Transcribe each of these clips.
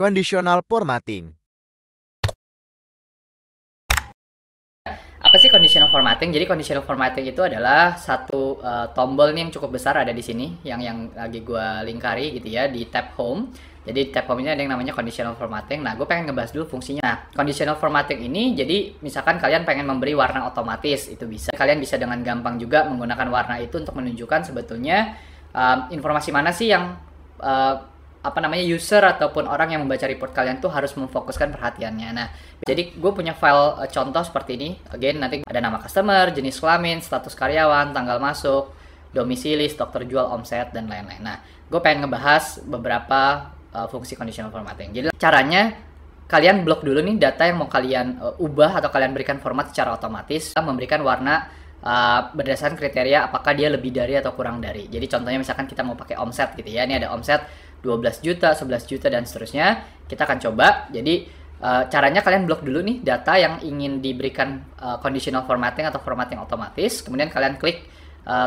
Conditional formatting. Apa sih conditional formatting? Jadi conditional formatting itu adalah satu tombol nih yang cukup besar ada di sini, yang lagi gue lingkari gitu ya di tab home. Jadi tab home ini ada yang namanya conditional formatting. Nah, gue pengen ngebahas dulu fungsinya. Nah, conditional formatting ini jadi misalkan kalian pengen memberi warna otomatis, itu bisa. Kalian bisa dengan gampang juga menggunakan warna itu untuk menunjukkan sebetulnya informasi mana sih yang user ataupun orang yang membaca report kalian tuh harus memfokuskan perhatiannya. Nah, jadi gue punya file contoh seperti ini. Again, nanti ada nama customer, jenis kelamin, status karyawan, tanggal masuk, domisili, stok terjual, omset, dan lain-lain. Nah, gue pengen ngebahas beberapa fungsi conditional formatting. Jadi caranya kalian blok dulu nih data yang mau kalian ubah atau kalian berikan format secara otomatis, memberikan warna berdasarkan kriteria apakah dia lebih dari atau kurang dari. Jadi contohnya misalkan kita mau pakai omset gitu ya. Ini ada omset 12 juta, 11 juta, dan seterusnya. Kita akan coba. Jadi caranya kalian blok dulu nih data yang ingin diberikan conditional formatting atau formatting otomatis. Kemudian kalian klik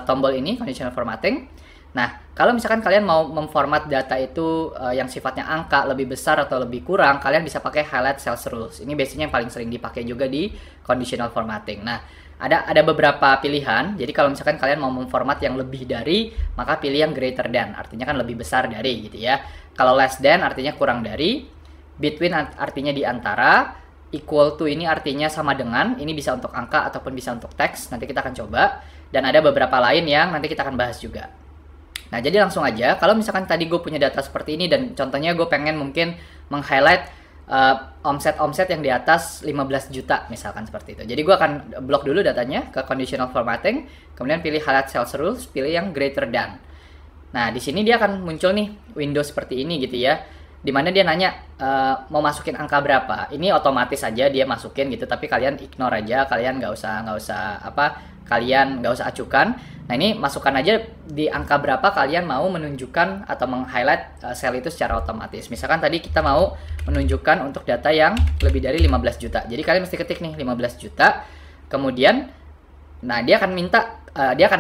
tombol ini, conditional formatting. Nah, kalau misalkan kalian mau memformat data itu yang sifatnya angka lebih besar atau lebih kurang, kalian bisa pakai highlight cells rules. Ini biasanya yang paling sering dipakai juga di conditional formatting. Nah, ada beberapa pilihan. Jadi kalau misalkan kalian mau memformat yang lebih dari, maka pilih yang greater than, artinya kan lebih besar dari gitu ya. Kalau less than artinya kurang dari, between artinya di antara, equal to ini artinya sama dengan, ini bisa untuk angka ataupun bisa untuk teks, nanti kita akan coba. Dan ada beberapa lain yang nanti kita akan bahas juga. Nah, jadi langsung aja, kalau misalkan tadi gue punya data seperti ini dan contohnya gue pengen mungkin meng-highlight omset yang di atas 15 juta misalkan seperti itu. Jadi gue akan blok dulu datanya ke conditional formatting, kemudian pilih highlight cells rules, pilih yang greater than. Nah, di sini dia akan muncul nih window seperti ini gitu ya, dimana dia nanya mau masukin angka berapa. Ini otomatis aja dia masukin gitu, tapi kalian ignore aja, kalian nggak usah acukan. Nah, ini masukkan aja di angka berapa kalian mau menunjukkan atau meng-highlight sel itu secara otomatis. Misalkan tadi kita mau menunjukkan untuk data yang lebih dari 15 juta. Jadi kalian mesti ketik nih 15 juta. Kemudian nah dia akan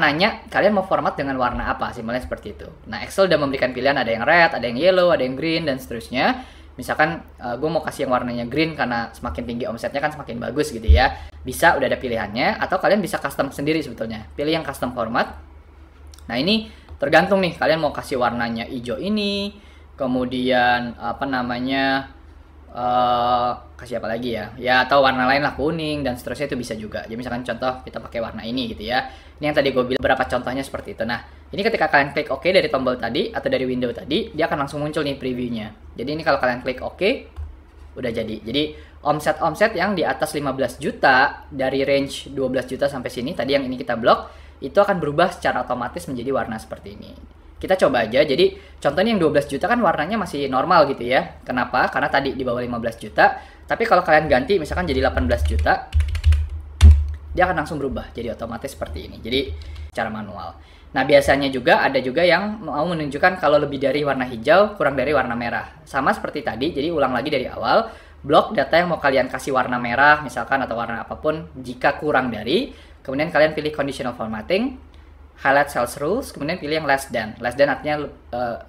nanya kalian mau format dengan warna apa, simpelnya seperti itu. Nah, Excel udah memberikan pilihan, ada yang red, ada yang yellow, ada yang green, dan seterusnya. Misalkan gue mau kasih yang warnanya green karena semakin tinggi omsetnya kan semakin bagus gitu ya. Bisa, udah ada pilihannya, atau kalian bisa custom sendiri sebetulnya. Pilih yang custom format. Nah, ini tergantung nih, kalian mau kasih warnanya hijau ini, kemudian kasih apa lagi ya, atau warna lain lah, kuning dan seterusnya, itu bisa juga. Jadi misalkan contoh kita pakai warna ini gitu ya. Ini yang tadi gue bilang, beberapa contohnya seperti itu. Nah, ini ketika kalian klik OK dari tombol tadi atau dari window tadi, dia akan langsung muncul nih previewnya. Jadi ini kalau kalian klik OK, udah jadi. Jadi omset yang di atas 15 juta dari range 12 juta sampai sini, tadi yang ini kita blok, itu akan berubah secara otomatis menjadi warna seperti ini. Kita coba aja. Jadi contohnya yang 12 juta kan warnanya masih normal gitu ya. Kenapa? Karena tadi di bawah 15 juta. Tapi kalau kalian ganti misalkan jadi 18 juta, dia akan langsung berubah jadi otomatis seperti ini. Jadi secara manual. Nah, biasanya juga ada juga yang mau menunjukkan kalau lebih dari warna hijau, kurang dari warna merah. Sama seperti tadi, jadi ulang lagi dari awal. Blok data yang mau kalian kasih warna merah misalkan atau warna apapun jika kurang dari. Kemudian kalian pilih conditional formatting, highlight cells rules, kemudian pilih yang less than. Less than artinya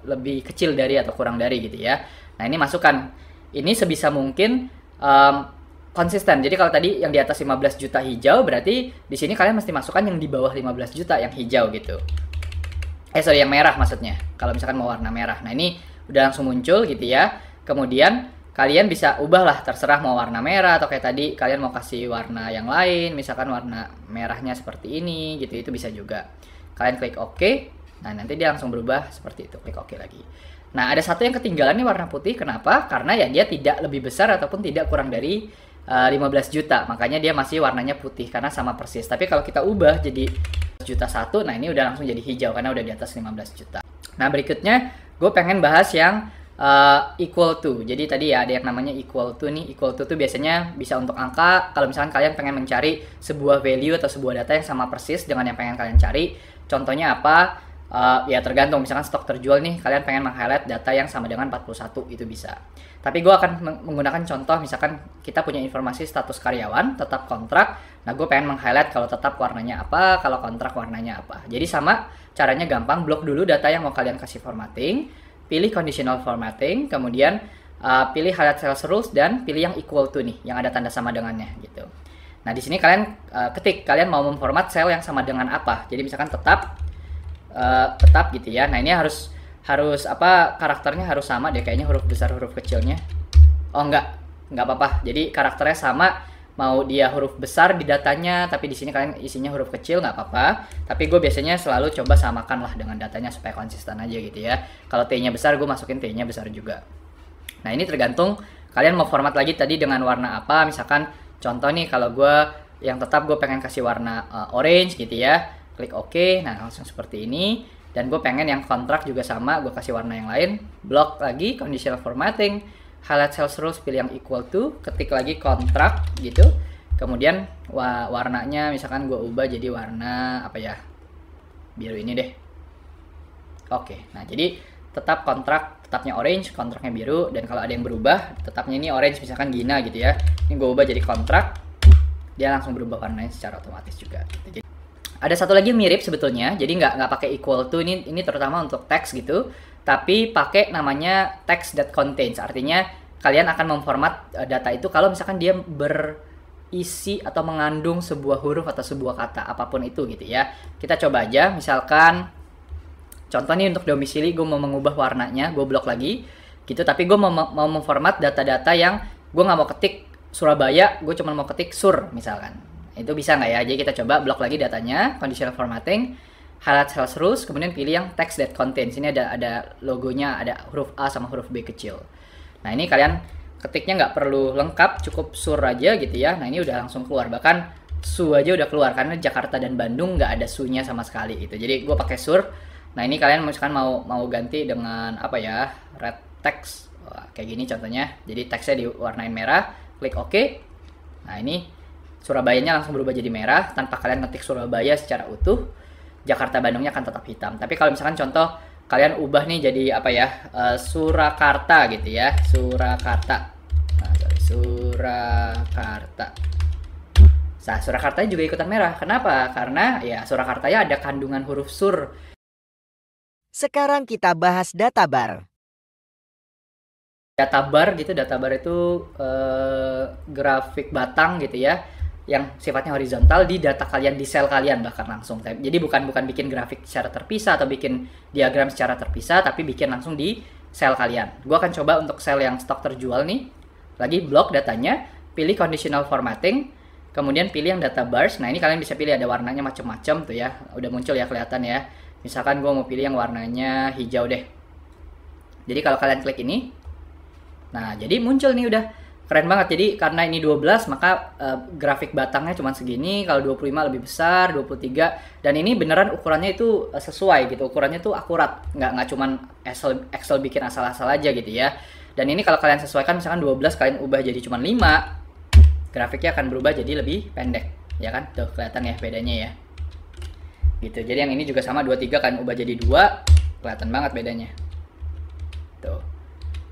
lebih kecil dari atau kurang dari gitu ya. Nah, ini masukkan. Ini sebisa mungkin konsisten. Jadi kalau tadi yang di atas 15 juta hijau, berarti di sini kalian mesti masukkan yang di bawah 15 juta yang hijau gitu. Yang merah maksudnya. Kalau misalkan mau warna merah. Nah, ini udah langsung muncul gitu ya. Kemudian kalian bisa ubah lah, terserah mau warna merah atau kayak tadi kalian mau kasih warna yang lain, misalkan warna merahnya seperti ini gitu, itu bisa juga. Kalian klik OK. Nah, nanti dia langsung berubah seperti itu. Klik OK lagi. Nah, ada satu yang ketinggalan nih, warna putih. Kenapa? Karena ya dia tidak lebih besar ataupun tidak kurang dari 15 juta. Makanya dia masih warnanya putih karena sama persis. Tapi kalau kita ubah jadi juta satu, nah ini udah langsung jadi hijau karena udah di atas 15 juta. Nah, berikutnya gue pengen bahas yang equal to. Jadi tadi ya ada yang namanya equal to nih. Equal to tuh biasanya bisa untuk angka. Kalau misalkan kalian pengen mencari sebuah value atau sebuah data yang sama persis dengan yang pengen kalian cari. Contohnya apa? Ya tergantung, misalkan stok terjual nih, kalian pengen meng-highlight data yang sama dengan 41, itu bisa. Tapi gue akan menggunakan contoh, misalkan kita punya informasi status karyawan, tetap kontrak. Nah, gue pengen meng-highlight kalau tetap warnanya apa, kalau kontrak warnanya apa. Jadi sama, caranya gampang, blok dulu data yang mau kalian kasih formatting, pilih conditional formatting, kemudian pilih highlight sales rules dan pilih yang equal to nih, yang ada tanda sama dengannya gitu. Nah di sini kalian ketik kalian mau memformat sel yang sama dengan apa. Jadi misalkan tetap gitu ya. Nah ini harus apa, karakternya harus sama deh kayaknya, huruf besar huruf kecilnya. Oh nggak apa-apa. Jadi karakternya sama, mau dia huruf besar di datanya tapi di sini kalian isinya huruf kecil nggak apa-apa. Tapi gue biasanya selalu coba samakan lah dengan datanya supaya konsisten aja gitu ya. Kalau T-nya besar gue masukin T-nya besar juga. Nah ini tergantung kalian mau format lagi tadi dengan warna apa. Misalkan contoh nih, kalau gue yang tetap gue pengen kasih warna orange gitu ya, klik OK. Nah langsung seperti ini. Dan gue pengen yang kontrak juga sama, gue kasih warna yang lain. Block lagi, conditional formatting, highlight sales rules, pilih yang equal to, ketik lagi kontrak gitu. Kemudian warnanya misalkan gue ubah jadi warna apa ya, biru ini deh. Oke, nah jadi tetap kontrak, tetapnya orange, kontraknya biru. Dan kalau ada yang berubah, tetapnya ini orange misalkan Gina gitu ya, ini gue ubah jadi kontrak, dia langsung berubah warnanya secara otomatis juga gitu. Jadi ada satu lagi mirip sebetulnya, jadi nggak pakai equal to, ini terutama untuk teks gitu, tapi pakai namanya text that contains. Artinya kalian akan memformat data itu kalau misalkan dia berisi atau mengandung sebuah huruf atau sebuah kata apapun itu gitu ya. Kita coba aja, misalkan contoh nih untuk domisili, gue mau mengubah warnanya, gue blok lagi gitu, tapi gue mau memformat data-data yang gue nggak mau ketik Surabaya, gue cuma mau ketik Sur misalkan. Itu bisa nggak ya? Jadi kita coba blok lagi datanya, conditional formatting, highlight sales rules, kemudian pilih yang text that contains. Ini ada logonya, ada huruf A sama huruf B kecil. Nah ini kalian ketiknya nggak perlu lengkap, cukup Sur aja gitu ya. Nah ini udah langsung keluar, bahkan Su aja udah keluar karena Jakarta dan Bandung nggak ada Su-nya sama sekali gitu. Jadi gue pakai Sur. Nah ini kalian misalkan mau ganti dengan apa ya, red text. Wah, kayak gini contohnya. Jadi teksnya diwarnain merah, klik OK. Nah ini Surabayanya langsung berubah jadi merah tanpa kalian ngetik Surabaya secara utuh. Jakarta Bandungnya akan tetap hitam. Tapi kalau misalkan contoh kalian ubah nih jadi apa ya, Surakarta gitu ya, Surakarta. Nah, Surakarta. Nah, Surakartanya juga ikutan merah. Kenapa? Karena ya Surakartanya ada kandungan huruf Sur. Sekarang kita bahas data bar. Data bar gitu, data bar itu grafik batang gitu ya, yang sifatnya horizontal di data kalian, di sel kalian bahkan langsung. Jadi bukan bikin grafik secara terpisah atau bikin diagram secara terpisah, tapi bikin langsung di sel kalian. Gua akan coba untuk sel yang stok terjual nih. Lagi blok datanya, pilih conditional formatting, kemudian pilih yang data bars. Nah ini kalian bisa pilih ada warnanya macam-macam tuh ya. Udah muncul ya, kelihatan ya. Misalkan gue mau pilih yang warnanya hijau deh. Jadi kalau kalian klik ini, nah jadi muncul nih, udah keren banget. Jadi karena ini 12 maka grafik batangnya cuma segini. Kalau 25 lebih besar, 23. Dan ini beneran ukurannya itu sesuai gitu. Ukurannya tuh akurat. Nggak cuman Excel bikin asal-asal aja gitu ya. Dan ini kalau kalian sesuaikan, misalkan 12 kalian ubah jadi cuma 5, grafiknya akan berubah jadi lebih pendek. Ya kan? Tuh kelihatan ya bedanya ya. Gitu. Jadi yang ini juga sama, 23 kalian ubah jadi 2. Kelihatan banget bedanya. Tuh.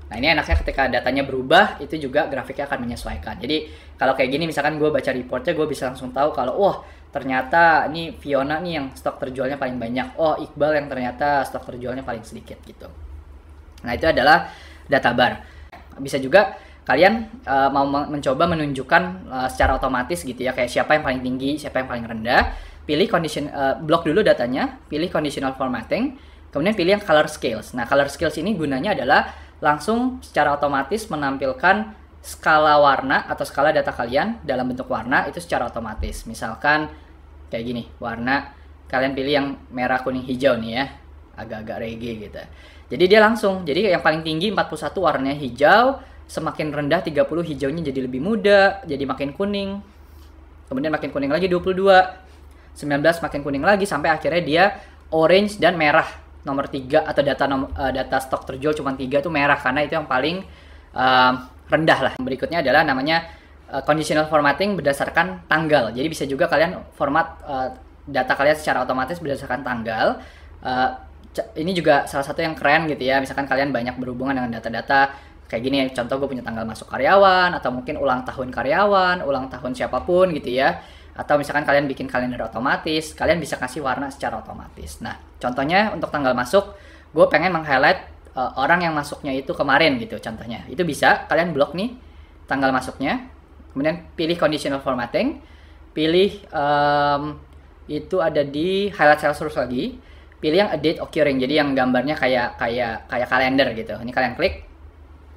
Nah ini enaknya ketika datanya berubah, itu juga grafiknya akan menyesuaikan. Jadi kalau kayak gini misalkan gue baca reportnya, gue bisa langsung tahu kalau wah ternyata ini Fiona nih yang stok terjualnya paling banyak. Oh Iqbal yang ternyata stok terjualnya paling sedikit gitu. Nah itu adalah data bar. Bisa juga kalian mau mencoba menunjukkan secara otomatis gitu ya, kayak siapa yang paling tinggi, siapa yang paling rendah. Pilih blok dulu datanya, pilih conditional formatting, kemudian pilih yang color scales. Nah color scales ini gunanya adalah langsung secara otomatis menampilkan skala warna atau skala data kalian dalam bentuk warna itu secara otomatis. Misalkan kayak gini, warna kalian pilih yang merah, kuning, hijau nih ya, agak-agak reggae gitu. Jadi dia langsung, jadi yang paling tinggi 41 warnanya hijau, semakin rendah 30 hijaunya jadi lebih muda, jadi makin kuning. Kemudian makin kuning lagi 22, 19 makin kuning lagi sampai akhirnya dia orange dan merah. Nomor 3 atau data stok terjual cuma 3 itu merah karena itu yang paling rendah lah. Berikutnya adalah namanya conditional formatting berdasarkan tanggal. Jadi bisa juga kalian format data kalian secara otomatis berdasarkan tanggal. Ini juga salah satu yang keren gitu ya. Misalkan kalian banyak berhubungan dengan data-data kayak gini, contoh gue punya tanggal masuk karyawan, atau mungkin ulang tahun karyawan, ulang tahun siapapun gitu ya. Atau misalkan kalian bikin kalender otomatis, kalian bisa kasih warna secara otomatis. Nah, contohnya untuk tanggal masuk, gue pengen meng-highlight orang yang masuknya itu kemarin gitu contohnya. Itu bisa kalian blok nih tanggal masuknya, kemudian pilih conditional formatting, pilih itu ada di highlight cell source lagi, pilih yang a date occurring, jadi yang gambarnya kayak kalender gitu. Ini kalian klik.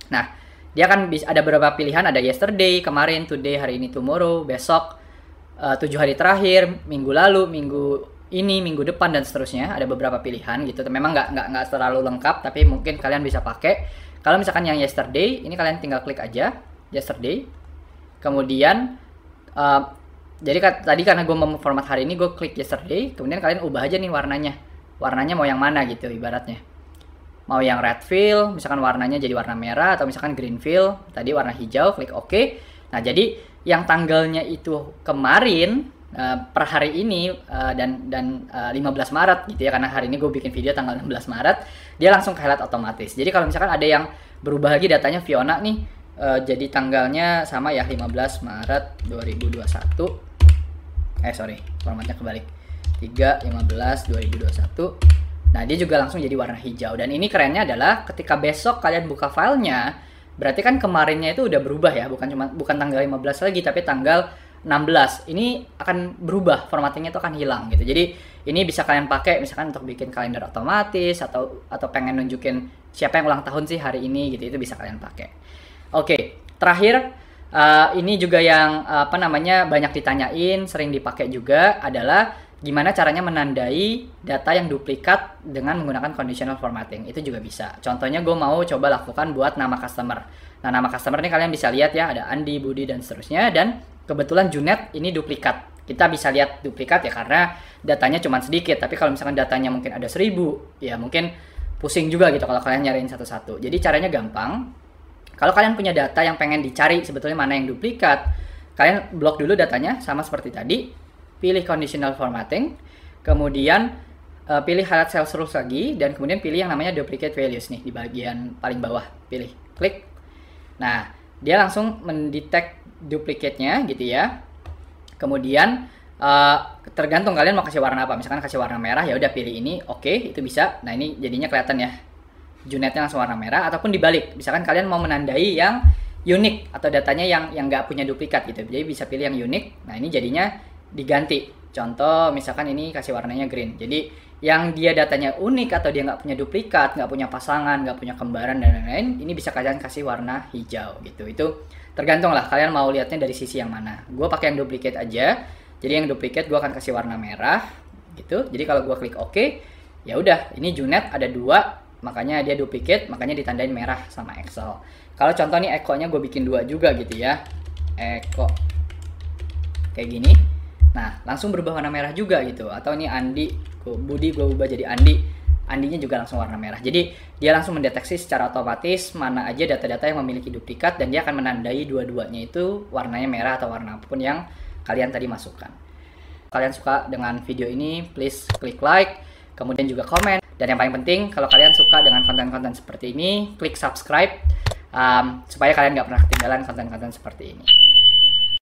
Nah, dia akan bisa ada beberapa pilihan, ada yesterday, kemarin, today, hari ini, tomorrow, besok, 7 hari terakhir, minggu lalu, minggu ini, minggu depan, dan seterusnya. Ada beberapa pilihan gitu. Memang nggak terlalu lengkap, tapi mungkin kalian bisa pakai. Kalau misalkan yang yesterday, ini kalian tinggal klik aja yesterday. Kemudian jadi tadi karena gue mau format hari ini, gue klik yesterday. Kemudian kalian ubah aja nih warnanya mau yang mana gitu ibaratnya. Mau yang red fill, misalkan warnanya jadi warna merah, atau misalkan green fill, tadi warna hijau, klik OK. Nah, jadi yang tanggalnya itu kemarin per hari ini dan 15 Maret gitu ya, karena hari ini gue bikin video tanggal 16 Maret, dia langsung ke highlight otomatis. Jadi kalau misalkan ada yang berubah lagi datanya Fiona nih, jadi tanggalnya sama ya 15 Maret 2021. Formatnya kebalik. 3/15/2021. Nah, dia juga langsung jadi warna hijau. Dan ini kerennya adalah ketika besok kalian buka filenya, berarti kan kemarinnya itu udah berubah ya, bukan tanggal 15 lagi, tapi tanggal 16. Ini akan berubah, formattingnya itu akan hilang gitu. Jadi ini bisa kalian pakai misalkan untuk bikin kalender otomatis, atau pengen nunjukin siapa yang ulang tahun sih hari ini gitu, itu bisa kalian pakai. Oke, terakhir ini juga yang banyak ditanyain, sering dipakai juga adalah gimana caranya menandai data yang duplikat dengan menggunakan conditional formatting. Itu juga bisa. Contohnya gue mau coba lakukan buat nama customer. Nah, nama customer ini kalian bisa lihat ya, ada Andi, Budi, dan seterusnya. Dan kebetulan Junet ini duplikat. Kita bisa lihat duplikat ya karena datanya cuma sedikit. Tapi kalau misalkan datanya mungkin ada 1000, ya mungkin pusing juga gitu kalau kalian nyariin satu-satu. Jadi caranya gampang. Kalau kalian punya data yang pengen dicari sebetulnya mana yang duplikat, kalian blok dulu datanya sama seperti tadi. Pilih conditional formatting, kemudian pilih highlight cell source lagi, dan kemudian pilih yang namanya duplicate values nih di bagian paling bawah. Pilih, klik. Nah, dia langsung mendetek duplicate-nya gitu ya. Kemudian tergantung kalian mau kasih warna apa. Misalkan kasih warna merah, ya udah pilih ini, oke, itu bisa. Nah, ini jadinya kelihatan ya. Junetnya langsung warna merah, ataupun dibalik. Misalkan kalian mau menandai yang unik atau datanya yang nggak punya duplikat gitu. Jadi bisa pilih yang unik. Nah, ini jadinya diganti. Contoh misalkan ini kasih warnanya green. Jadi yang dia datanya unik atau dia nggak punya duplikat, nggak punya pasangan, nggak punya kembaran dan lain-lain, ini bisa kalian kasih warna hijau gitu. Itu tergantung lah kalian mau lihatnya dari sisi yang mana. Gue pakai yang duplicate aja. Jadi yang duplicate gue akan kasih warna merah gitu. Jadi kalau gue klik OK, ya udah ini Junet ada 2, makanya dia duplicate, makanya ditandain merah sama Excel. Kalau contoh nih Eko-nya gue bikin 2 juga gitu ya. Eko kayak gini. Nah, langsung berubah warna merah juga gitu. Atau ini Andi, Budi gue ubah jadi Andi. Andinya juga langsung warna merah. Jadi dia langsung mendeteksi secara otomatis mana aja data-data yang memiliki duplikat, dan dia akan menandai dua-duanya itu warnanya merah atau warna apapun yang kalian tadi masukkan. Kalian suka dengan video ini, please klik like, kemudian juga komen. Dan yang paling penting, kalau kalian suka dengan konten-konten seperti ini, klik subscribe supaya kalian nggak pernah ketinggalan konten-konten seperti ini.